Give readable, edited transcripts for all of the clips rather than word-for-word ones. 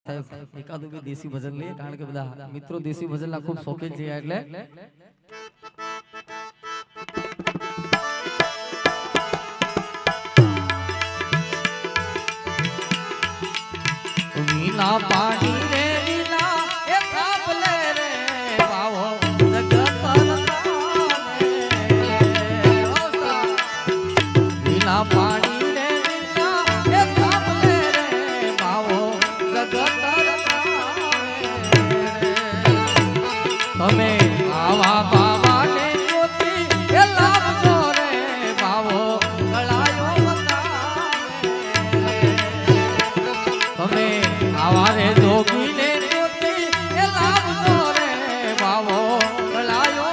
સાહેબ એકાદું બી દેશી ભજન લઈએ કારણ કે બધા મિત્રો દેશી ભજનના ખૂબ શોખીન છે એટલે વીણા પાણી રે વીણા એ થાપલે રે બાવો વીણા પાણી રે વીણા એ થાપલે રે બાવો તમે આવા બાવાને જોતી એ લાવજો રે બાવો ગળાયો તમે આવા રે જોગીને જોતી એ લાવજો રે બાવો ગળાયો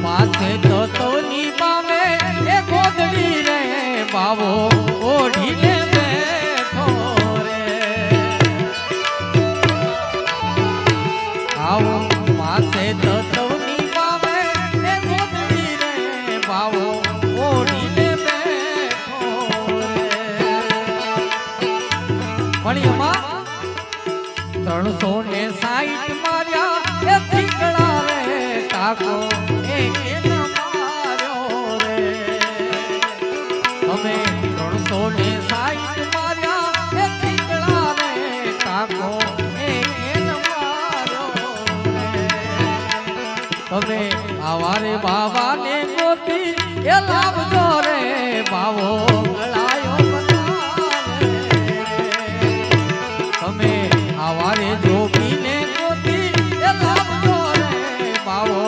માથે તો ની બાવે એ ગોદડી રે બાવો ઓઢીને બેઠો રે આવો માથે તો ની બાવે એ ગોદડી રે બાવો ઓઢીને બેઠો રે મણિયમાં 360 માર્યા એ થીકડા રે કાકો અમે 360 માર્યા એ થીકડા રે કાકો તમે આવારે બાવાને ગોતી એ લાવજો રે બાવો ગળાયો તમે આવારે જોગીને ગોતી એ લાવજો રે બાવો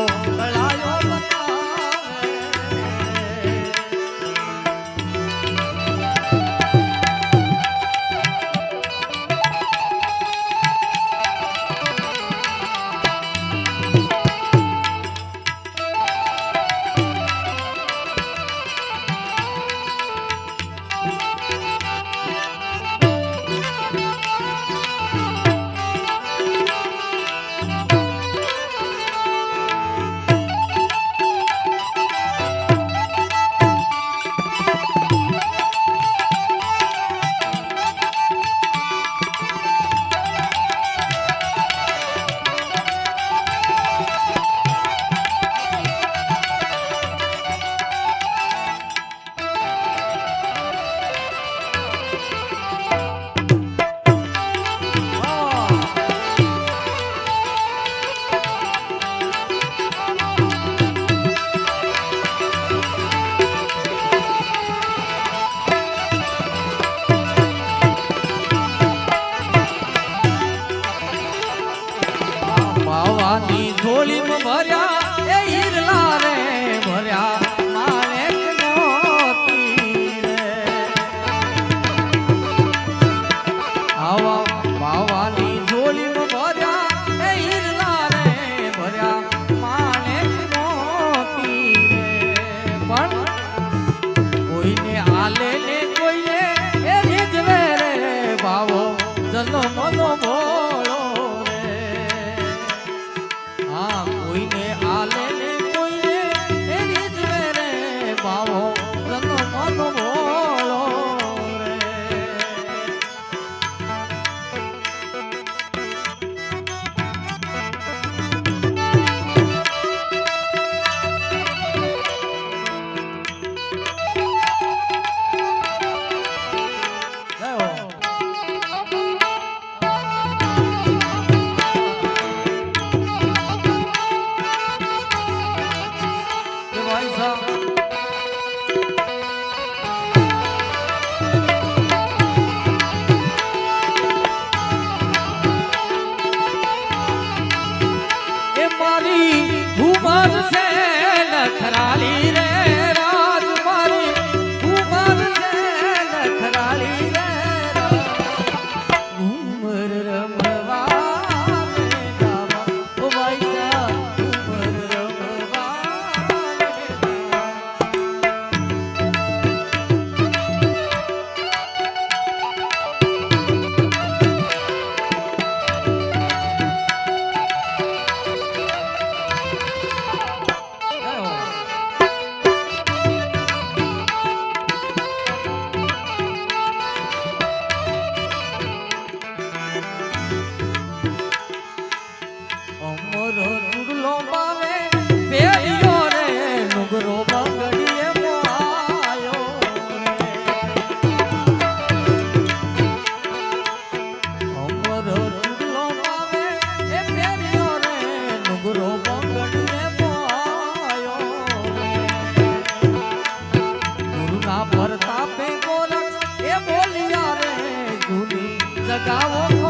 લગાવો